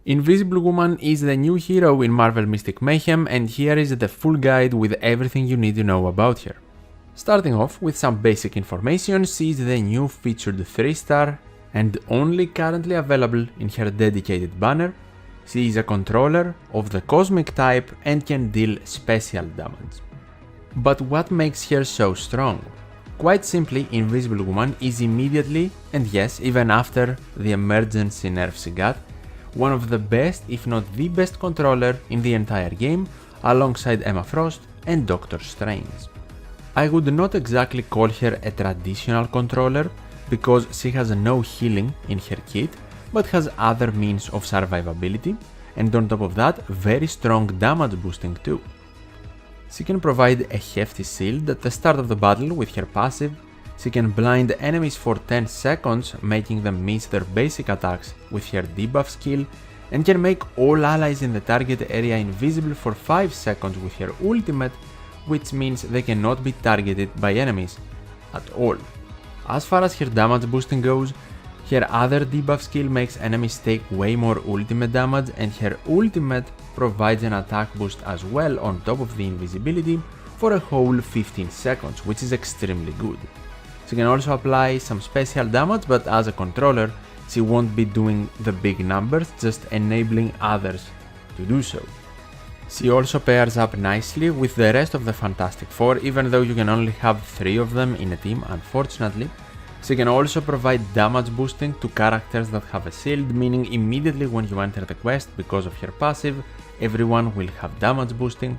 Invisible Woman is the new hero in Marvel Mystic Mayhem, and here is the full guide with everything you need to know about her. Starting off with some basic information, she is the new featured 3-star and only currently available in her dedicated banner. She is a controller of the cosmic type and can deal special damage. But what makes her so strong? Quite simply, Invisible Woman is immediately, and yes, even after the emergency nerf she got, one of the best, if not the best controller in the entire game, alongside Emma Frost and Doctor Strange. I would not exactly call her a traditional controller, because she has no healing in her kit, but has other means of survivability, and on top of that, very strong damage boosting too. She can provide a hefty shield at the start of the battle with her passive, she can blind enemies for 10 seconds, making them miss their basic attacks with her debuff skill, and can make all allies in the target area invisible for 5 seconds with her ultimate, which means they cannot be targeted by enemies at all. As far as her damage boosting goes, her other debuff skill makes enemies take way more ultimate damage, and her ultimate provides an attack boost as well on top of the invisibility for a whole 15 seconds, which is extremely good. She can also apply some special damage, but as a controller, she won't be doing the big numbers, just enabling others to do so. She also pairs up nicely with the rest of the Fantastic Four, even though you can only have 3 of them in a team, unfortunately. She can also provide damage boosting to characters that have a shield, meaning immediately when you enter the quest, because of her passive, everyone will have damage boosting.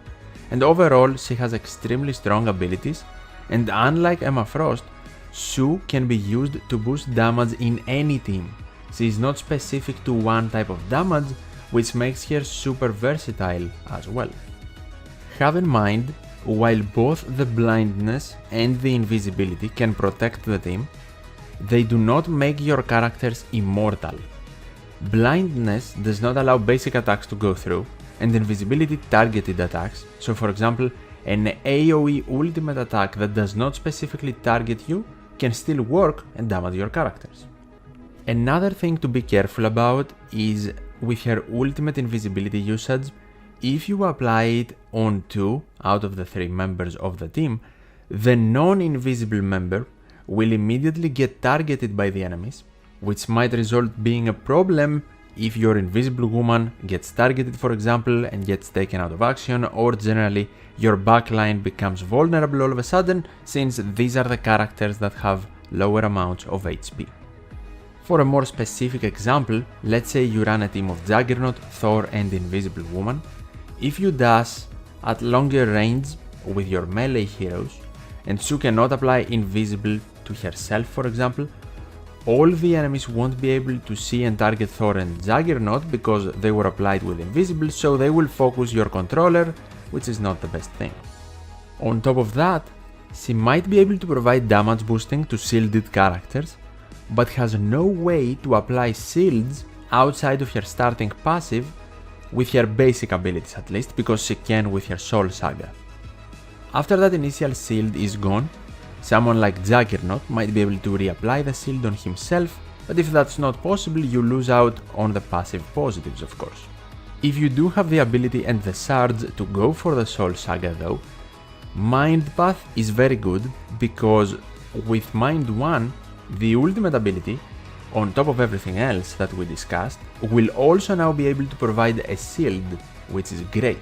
And overall, she has extremely strong abilities, and unlike Emma Frost, Sue can be used to boost damage in any team. She is not specific to one type of damage, which makes her super versatile as well. Have in mind, while both the blindness and the invisibility can protect the team, they do not make your characters immortal. Blindness does not allow basic attacks to go through, and invisibility targeted attacks, so for example, an AoE ultimate attack that does not specifically target you can still work and damage your characters. Another thing to be careful about is with her ultimate invisibility usage, if you apply it on 2 out of the 3 members of the team, the non-invisible member will immediately get targeted by the enemies, which might result being a problem if your Invisible Woman gets targeted, for example, and gets taken out of action, or generally your backline becomes vulnerable all of a sudden, since these are the characters that have lower amounts of HP. For a more specific example, let's say you run a team of Juggernaut, Thor and Invisible Woman. If you dash at longer range with your melee heroes, and Sue cannot apply invisible to herself, for example, all the enemies won't be able to see and target Thor and Juggernaut because they were applied with invisible, so they will focus your controller, which is not the best thing. On top of that, she might be able to provide damage boosting to shielded characters, but has no way to apply shields outside of her starting passive, with her basic abilities at least, because she can with her Soul Saga. After that initial shield is gone, someone like Juggernaut might be able to reapply the shield on himself, but if that's not possible, you lose out on the passive positives, of course. If you do have the ability and the shards to go for the Soul Saga though, Mind Path is very good, because with Mind 1, the ultimate ability, on top of everything else that we discussed, will also now be able to provide a shield, which is great.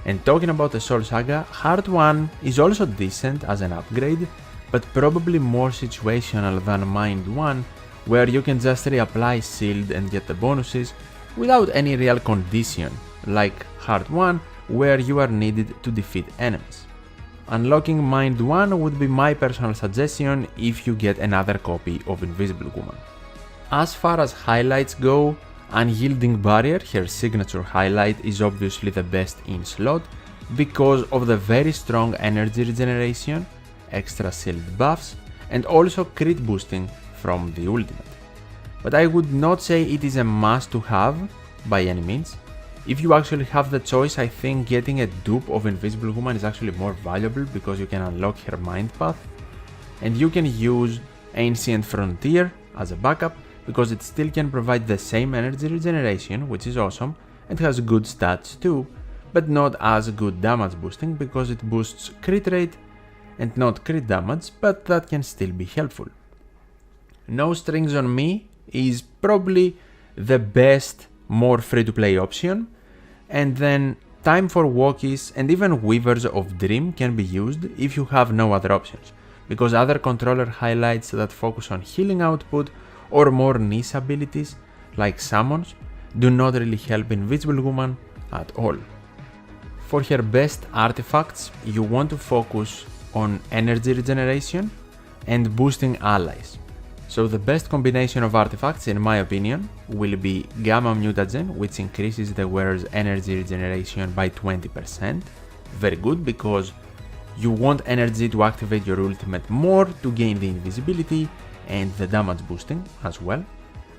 And talking about the Soul Saga, Heart 1 is also decent as an upgrade, but probably more situational than Mind 1, where you can just reapply shield and get the bonuses without any real condition, like Heart 1, where you are needed to defeat enemies. Unlocking Mind 1 would be my personal suggestion if you get another copy of Invisible Woman. As far as highlights go, Unyielding Barrier, her signature highlight, is obviously the best in slot because of the very strong energy regeneration, extra shield buffs, and also crit boosting from the ultimate. But I would not say it is a must to have by any means. If you actually have the choice, I think getting a dupe of Invisible Woman is actually more valuable because you can unlock her Mind Path, and you can use Ancient Frontier as a backup, because it still can provide the same energy regeneration, which is awesome, and has good stats too, but not as good damage boosting because it boosts crit rate and not crit damage, but that can still be helpful. No Strings on Me is probably the best, more free-to-play option, and then Time for Walkies and even Weavers of Dream can be used if you have no other options, because other controller highlights that focus on healing output or more niche abilities like summons do not really help Invisible Woman at all. For her best artifacts, you want to focus on energy regeneration and boosting allies. So the best combination of artifacts, in my opinion, will be Gamma Mutagen, which increases the wearer's energy regeneration by 20%. Very good, because you want energy to activate your ultimate more to gain the invisibility and the damage boosting as well.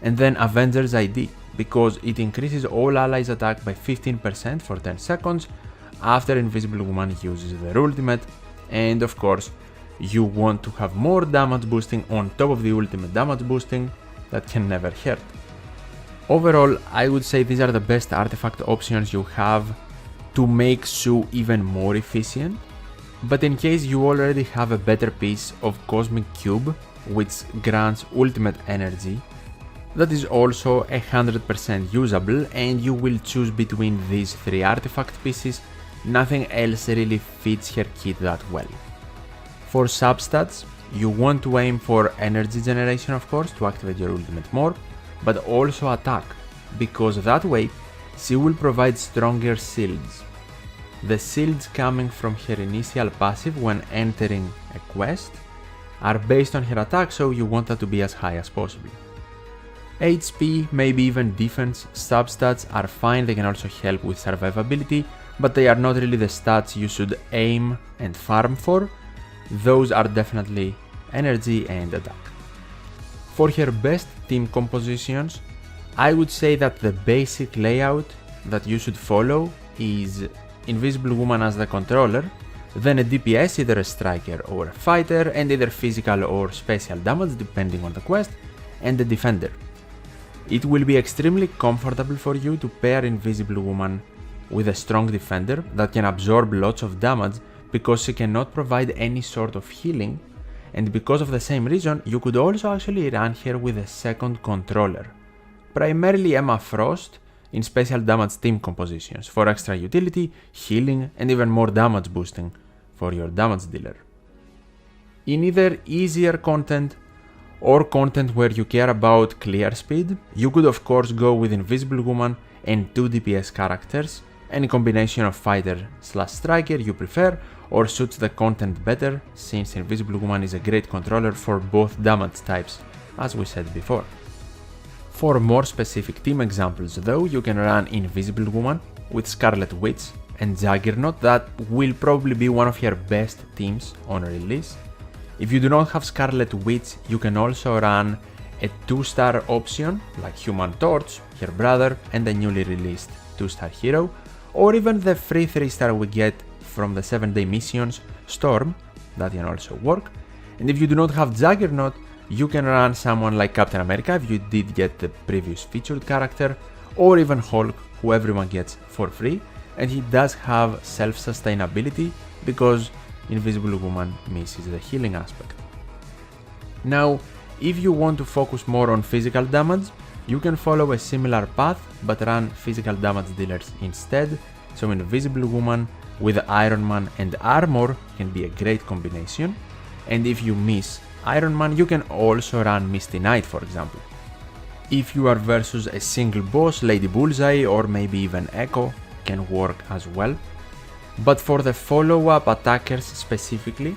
And then Avenger's ID, because it increases all allies' attack by 15% for 10 seconds after Invisible Woman uses their ultimate, and of course, you want to have more damage boosting on top of the ultimate damage boosting that can never hurt. Overall, I would say these are the best artifact options you have to make Sue even more efficient, but in case you already have a better piece of Cosmic Cube which grants ultimate energy, that is also 100% usable, and you will choose between these three artifact pieces. Nothing else really fits her kit that well. For substats, you want to aim for energy generation, of course, to activate your ultimate more, but also attack, because that way she will provide stronger shields. The shields coming from her initial passive when entering a quest are based on her attack, so you want that to be as high as possible. HP, maybe even defense substats are fine, they can also help with survivability, but they are not really the stats you should aim and farm for. Those are definitely energy and attack. For her best team compositions, I would say that the basic layout that you should follow is Invisible Woman as the controller, then a DPS, either a striker or a fighter, and either physical or special damage depending on the quest, and a defender. It will be extremely comfortable for you to pair Invisible Woman with a strong defender that can absorb lots of damage because she cannot provide any sort of healing, and because of the same reason you could also actually run her with a second controller, primarily Emma Frost in special damage team compositions for extra utility, healing, and even more damage boosting for your damage dealer. In either easier content or content where you care about clear speed, you could of course go with Invisible Woman and 2 DPS characters. Any combination of fighter/striker you prefer or suits the content better, since Invisible Woman is a great controller for both damage types, as we said before. For more specific team examples though, you can run Invisible Woman with Scarlet Witch and Juggernaut. That will probably be one of your best teams on release. If you do not have Scarlet Witch, you can also run a 2-star option like Human Torch, her brother, and the newly released 2-star hero, or even the free 3-star we get from the 7-day missions, Storm, that can also work. And if you do not have Juggernaut, you can run someone like Captain America if you did get the previous featured character, or even Hulk, who everyone gets for free, and he does have self-sustainability because Invisible Woman misses the healing aspect. Now, if you want to focus more on physical damage, you can follow a similar path but run physical damage dealers instead, so Invisible Woman with Iron Man and armor can be a great combination, and if you miss Iron Man, you can also run Misty Knight, for example. If you are versus a single boss, Lady Bullseye or maybe even Echo can work as well. But for the follow-up attackers specifically,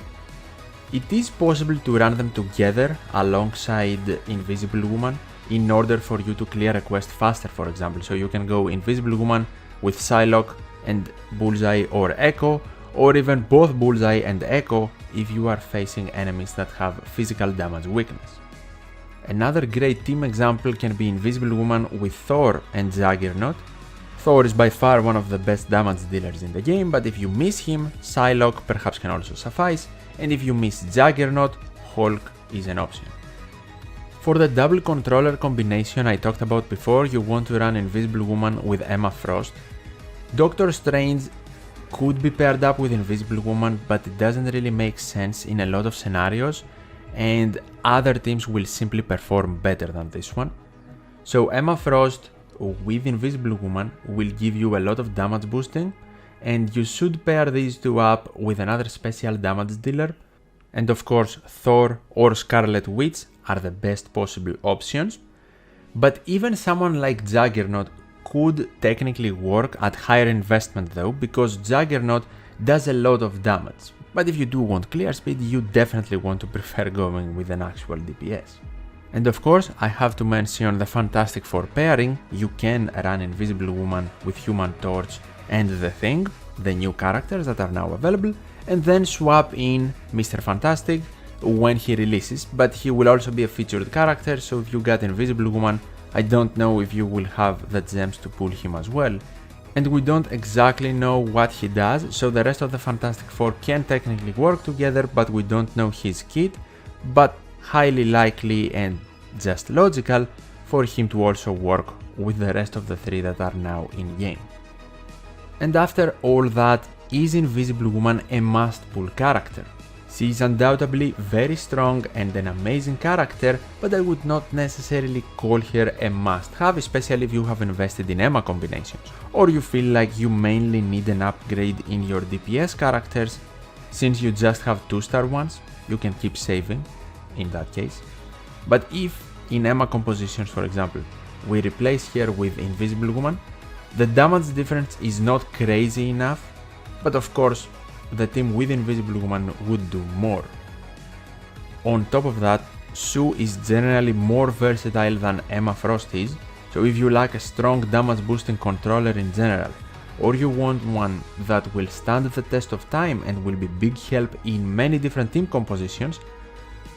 it is possible to run them together alongside Invisible Woman in order for you to clear a quest faster, for example. So you can go Invisible Woman with Psylocke and Bullseye or Echo, or even both Bullseye and Echo if you are facing enemies that have physical damage weakness. Another great team example can be Invisible Woman with Thor and Juggernaut. Thor is by far one of the best damage dealers in the game, but if you miss him, Psylocke perhaps can also suffice, and if you miss Juggernaut, Hulk is an option. For the double controller combination I talked about before, you want to run Invisible Woman with Emma Frost. Doctor Strange could be paired up with Invisible Woman, but it doesn't really make sense in a lot of scenarios, and other teams will simply perform better than this one. So Emma Frost with Invisible Woman will give you a lot of damage boosting, and you should pair these two up with another special damage dealer. And of course, Thor or Scarlet Witch are the best possible options. But even someone like Juggernaut could technically work at higher investment though, because Juggernaut does a lot of damage. But if you do want clear speed, you definitely want to prefer going with an actual DPS. And of course, I have to mention the Fantastic Four pairing. You can run Invisible Woman with Human Torch and The Thing, the new characters that are now available, and then swap in Mr. Fantastic when he releases, but he will also be a featured character, so if you got Invisible Woman, I don't know if you will have the gems to pull him as well. And we don't exactly know what he does, so the rest of the Fantastic Four can technically work together, but we don't know his kit, but highly likely and just logical for him to also work with the rest of the three that are now in game. And after all that, is Invisible Woman a must-pull character? She is undoubtedly very strong and an amazing character, but I would not necessarily call her a must-have, especially if you have invested in Emma combinations, or you feel like you mainly need an upgrade in your DPS characters. Since you just have 2-star ones, you can keep saving in that case. But if in Emma compositions, for example, we replace her with Invisible Woman, the damage difference is not crazy enough, but of course, the team with Invisible Woman would do more. On top of that, Sue is generally more versatile than Emma Frost is, so if you like a strong damage boosting controller in general, or you want one that will stand the test of time and will be big help in many different team compositions,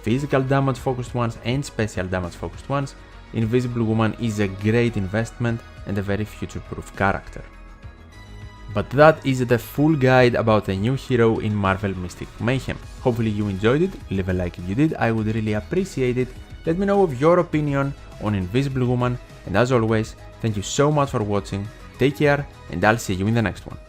physical damage focused ones and special damage focused ones, Invisible Woman is a great investment and a very future-proof character. But that is the full guide about the new hero in Marvel Mystic Mayhem. Hopefully you enjoyed it, leave a like if you did, I would really appreciate it. Let me know of your opinion on Invisible Woman, and as always, thank you so much for watching, take care, and I'll see you in the next one.